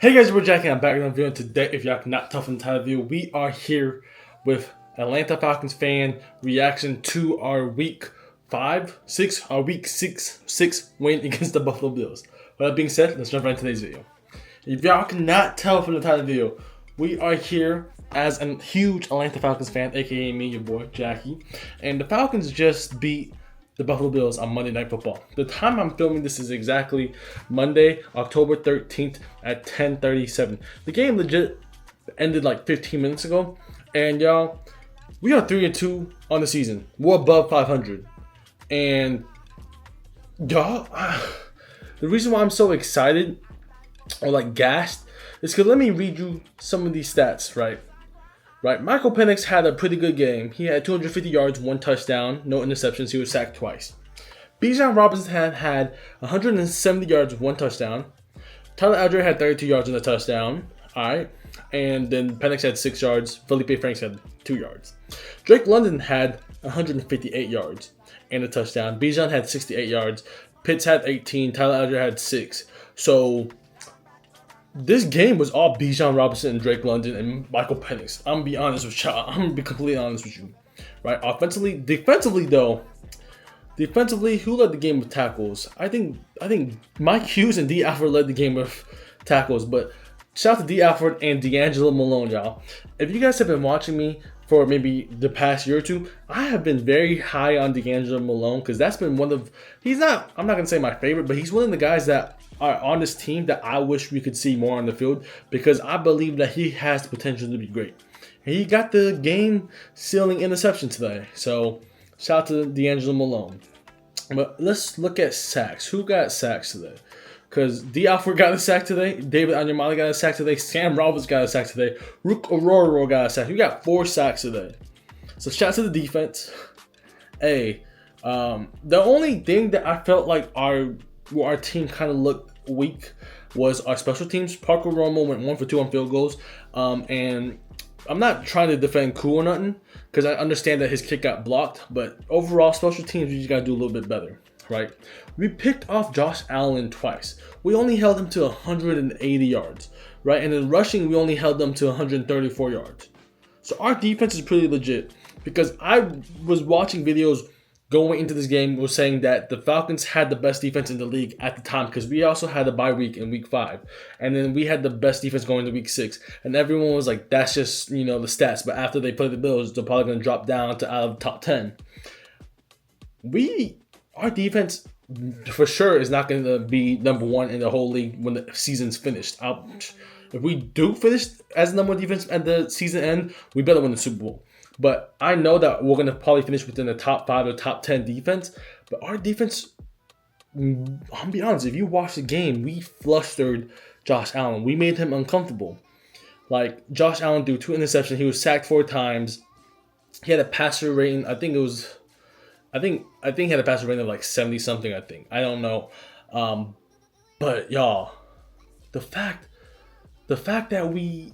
Hey guys, we're Jack and I'm back with another video. And today, if y'all cannot tell from the title of the video, we are here with Atlanta Falcons fan reaction to our week 6 win against the Buffalo Bills. With that being said, let's jump right into today's video. If y'all cannot tell from the title of the video, we are here as a huge Atlanta Falcons fan, aka me, your boy Jackie, and the Falcons just beat the Buffalo Bills on Monday Night Football. The time I'm filming this is exactly Monday, October 13th at 10:37. The game legit ended like 15 minutes ago, and y'all, we are 3-2 on the season. We're above 500, and y'all, the reason why I'm so excited or like gassed is because let me read you some of these stats, right? Michael Penix had a pretty good game. He had 250 yards, 1 touchdown, no interceptions. He was sacked twice. Bijan Robinson had 170 yards, 1 touchdown. Tyler Algier had 32 yards and a touchdown. All right. And then Penix had 6 yards. Felipe Franks had 2 yards. Drake London had 158 yards and a touchdown. Bijan had 68 yards. Pitts had 18. Tyler Algier had 6. So this game was all Bijan Robinson and Drake London and Michael Penix. I'm gonna be honest with y'all. I'm gonna be completely honest with you. Right? Offensively, defensively, who led the game with tackles? I think Mike Hughes and D. Alford led the game with tackles. But shout out to D. Alford and D'Angelo Malone, y'all. If you guys have been watching me for maybe the past year or two, I have been very high on D'Angelo Malone because that's been one of I'm not gonna say my favorite, but he's one of the guys that are on this team that I wish we could see more on the field because I believe that he has the potential to be great. And he got the game sealing interception today. So shout out to D'Angelo Malone. But let's look at sacks. Who got sacks today? Because D. Alford got a sack today. David Onyemata got a sack today. Sam Roberts got a sack today. Rook Aurora got a sack. We got 4 sacks today. So shout out to the defense. Hey, the only thing that I felt like our team kind of looked weak was our special teams. Parker Romo went 1 for 2 on field goals. And I'm not trying to defend Koo or nothing because I understand that his kick got blocked. But overall, special teams, we just got to do a little bit better, right? We picked off Josh Allen twice. We only held him to 180 yards, right? And in rushing, we only held them to 134 yards. So our defense is pretty legit because I was watching videos going into this game was saying that the Falcons had the best defense in the league at the time because we also had a bye week in week 5. And then we had the best defense going to week 6. And everyone was like, that's just, the stats. But after they play the Bills, they're probably going to drop down to out of the top 10. Our defense for sure is not going to be number 1 in the whole league when the season's finished. If we do finish as number 1 defense at the season end, we better win the Super Bowl. But I know that we're going to probably finish within the top 5 or top 10 defense. But our defense, I'll be honest, if you watch the game, we flustered Josh Allen. We made him uncomfortable. Like, Josh Allen threw 2 interceptions. He was sacked 4 times. He had a passer rating, I think he had a passer rating of like 70-something, I think. I don't know. But, y'all, the fact that we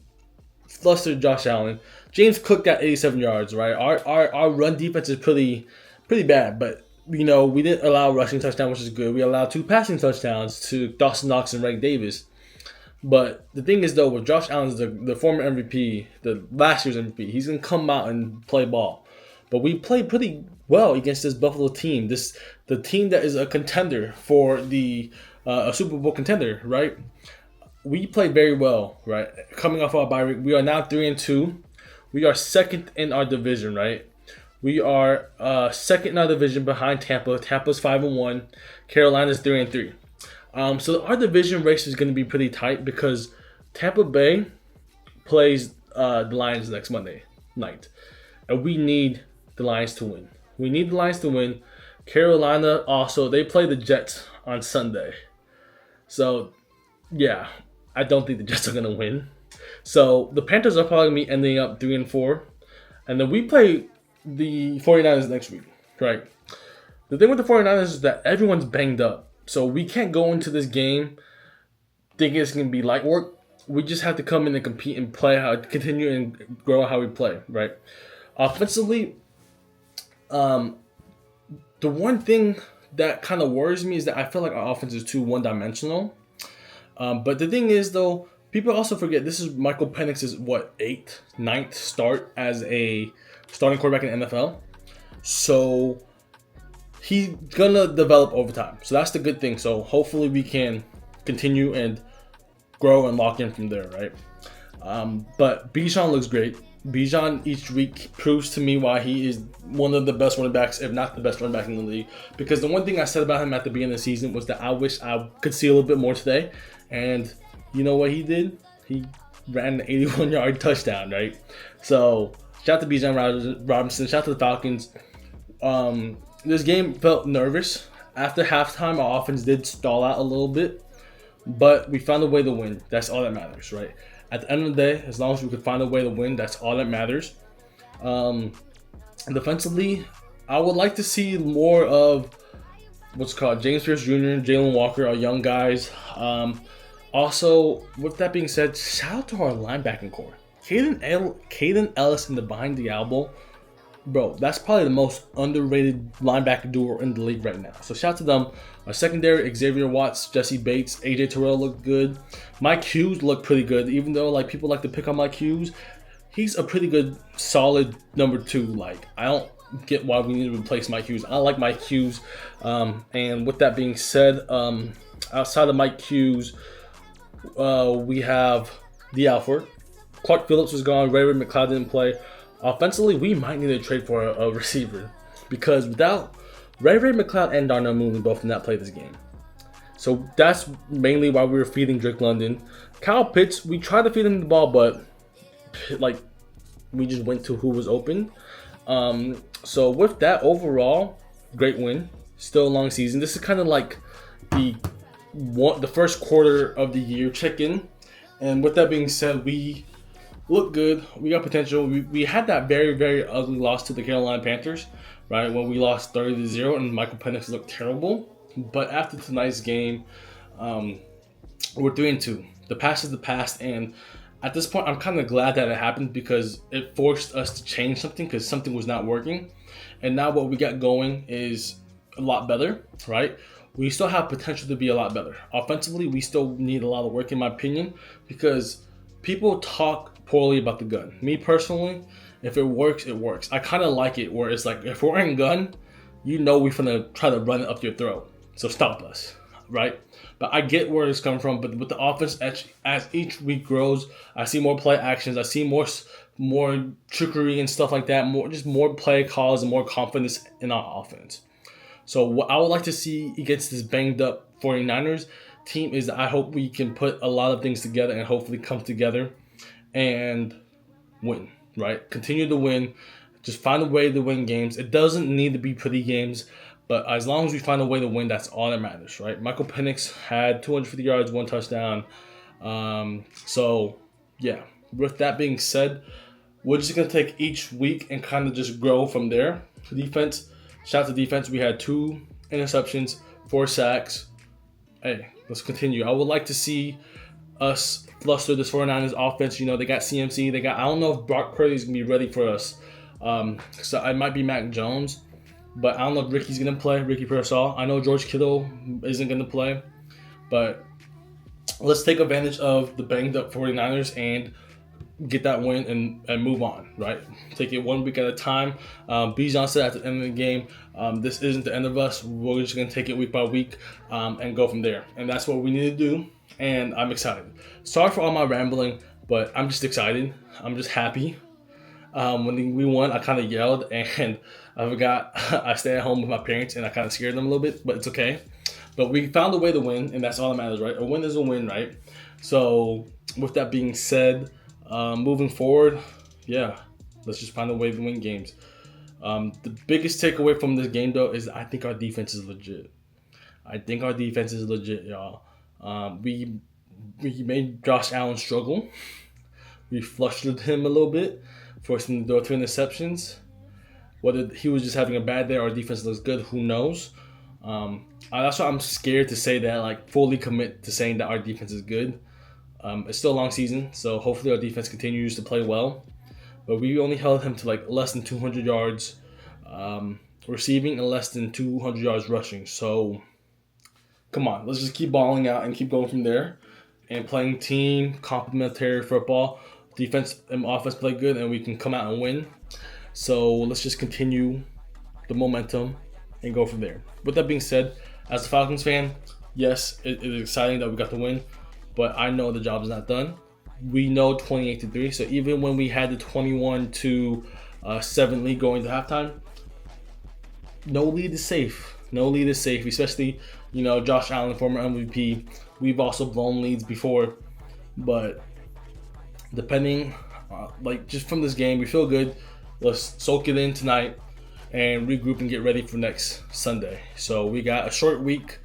flustered Josh Allen. James Cook got 87 yards, right? Our run defense is pretty bad, but we didn't allow a rushing touchdown, which is good. We allowed 2 passing touchdowns to Dawson Knox and Reg Davis. But the thing is, though, with Josh Allen, the former MVP, the last year's MVP, he's gonna come out and play ball. But we played pretty well against this Buffalo team. The team that is a contender for the a Super Bowl contender, right? We played very well, right? Coming off our bye week, we are now 3-2. We are second in our division, right? We are second in our division behind Tampa. Tampa's 5-1. Carolina's 3-3. So our division race is going to be pretty tight because Tampa Bay plays the Lions next Monday night, and we need the Lions to win. Carolina also, they play the Jets on Sunday. So yeah, I don't think the Jets are going to win. So the Panthers are probably going to be ending up 3-4. And then we play the 49ers next week, right? The thing with the 49ers is that everyone's banged up. So we can't go into this game thinking it's going to be light work. We just have to come in and compete and continue and grow how we play, right? Offensively, the one thing that kind of worries me is that I feel like our offense is too one-dimensional. But the thing is, though, People also forget this is Michael Penix's eighth, ninth start as a starting quarterback in the NFL. So he's gonna develop over time. So that's the good thing. So hopefully we can continue and grow and lock in from there, right? But Bijan looks great. Bijan each week proves to me why he is one of the best running backs, if not the best running back in the league. Because the one thing I said about him at the beginning of the season was that I wish I could see a little bit more today. And you know what he did? He ran an 81-yard touchdown, right? So shout out to Bijan Robinson. Shout out to the Falcons. This game felt nervous. After halftime, our offense did stall out a little bit. But we found a way to win. That's all that matters, right? At the end of the day, as long as we could find a way to win, that's all that matters. Defensively, I would like to see more of what's called James Pierce Jr., Jalen Walker, our young guys. Also, with that being said, shout out to our linebacking core. Caden Ellis and the behind the elbow. Bro, that's probably the most underrated linebacker duo in the league right now. So shout out to them. Our secondary, Xavier Watts, Jesse Bates, AJ Terrell looked good. Mike Hughes looked pretty good. Even though like people like to pick on Mike Hughes, he's a pretty good, solid number 2. Like, I don't get why we need to replace Mike Hughes. I like Mike Hughes. And with that being said, outside of Mike Hughes, we have the Alford. Clark Phillips was gone. Ray McLeod didn't play. Offensively, we might need to trade for a receiver because without Ray McLeod and Darnell Mooney both did not play this game. So that's mainly why we were feeding Drake London. Kyle Pitts, we tried to feed him the ball, but like we just went to who was open. So with that, overall, great win. Still a long season. This is kind of like the first quarter of the year check-in. And with that being said, we look good. We got potential. We had that very, very ugly loss to the Carolina Panthers, right? When we lost 30-0 and Michael Penix looked terrible. But after tonight's game, we're 3-2. The past is the past, and at this point, I'm kind of glad that it happened because it forced us to change something because something was not working. And now what we got going is a lot better, right? We still have potential to be a lot better. Offensively, we still need a lot of work, in my opinion, because people talk poorly about the gun. Me personally, if it works, it works. I kind of like it where it's like, if we're in gun, you know we're going to try to run it up your throat. So stop us, right? But I get where it's coming from. But with the offense, as each week grows, I see more play actions. I see more trickery and stuff like that. More play calls and more confidence in our offense. So what I would like to see against this banged up 49ers team is I hope we can put a lot of things together and hopefully come together and win, right? Continue to win. Just find a way to win games. It doesn't need to be pretty games, but as long as we find a way to win, that's all that matters, right? Michael Penix had 250 yards, 1 touchdown. So, yeah. With that being said, we're just going to take each week and kind of just grow from there. Defense, shout out to defense. We had 2 interceptions, 4 sacks. Hey, let's continue. I would like to see us fluster this 49ers offense. You know, they got CMC. I don't know if Brock Purdy's going to be ready for us. So it might be Mac Jones. But I don't know if Ricky's going to play, Ricky Pearsall. I know George Kittle isn't going to play. But let's take advantage of the banged up 49ers and get that win and move on, right? Take it 1 week at a time. Bijan said at the end of the game, this isn't the end of us. We're just going to take it week by week and go from there. And that's what we need to do. And I'm excited. Sorry for all my rambling, but I'm just excited. I'm just happy. When we won, I kind of yelled and I forgot I stayed at home with my parents and I kind of scared them a little bit, but it's okay. But we found a way to win, and that's all that matters, right? A win is a win, right? So with that being said, moving forward, yeah, let's just find a way to win games. The biggest takeaway from this game, though, is I think our defense is legit. Y'all. We made Josh Allen struggle. We flustered him a little bit, forced him to throw 2 interceptions. Whether he was just having a bad day or our defense looks good, who knows? That's why I'm scared to say that, like, fully commit to saying that our defense is good. It's still a long season, so hopefully our defense continues to play well. But we only held him to like less than 200 yards receiving and less than 200 yards rushing. So come on, let's just keep balling out and keep going from there. and playing team complementary football. Defense and offense play good, and we can come out and win. So let's just continue the momentum and go from there. With that being said, as a Falcons fan, yes, it is exciting that we got the win, but I know the job is not done. We know 28-3, so even when we had the 21-7 lead going to halftime, no lead is safe. No lead is safe, especially, Josh Allen, former MVP. We've also blown leads before, but depending, just from this game, we feel good. Let's soak it in tonight and regroup and get ready for next Sunday. So we got a short week,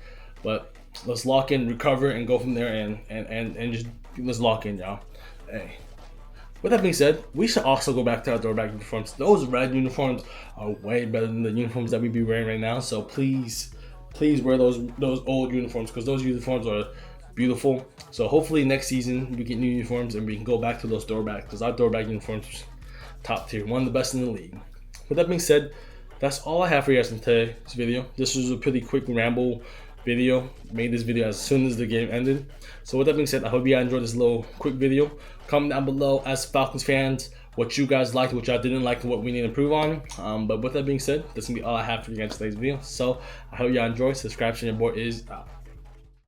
but let's lock in, recover, and go from there, and just let's lock in, y'all. Hey. With that being said, we should also go back to our throwback uniforms. Those red uniforms are way better than the uniforms that we be wearing right now. So please wear those old uniforms, because those uniforms are beautiful. So hopefully next season we get new uniforms and we can go back to those throwbacks, because our throwback uniforms top tier, one of the best in the league. With that being said, that's all I have for you guys in today's video. This was a pretty quick ramble video. Made this video as soon as the game ended. So with that being said, I hope you guys enjoyed this little quick video. Comment down below as Falcons fans what you guys liked, what y'all didn't like, and what we need to improve on. But with that being said, that's gonna be all I have for you guys in today's video. So I hope y'all enjoy. Subscribe, and your boy is out.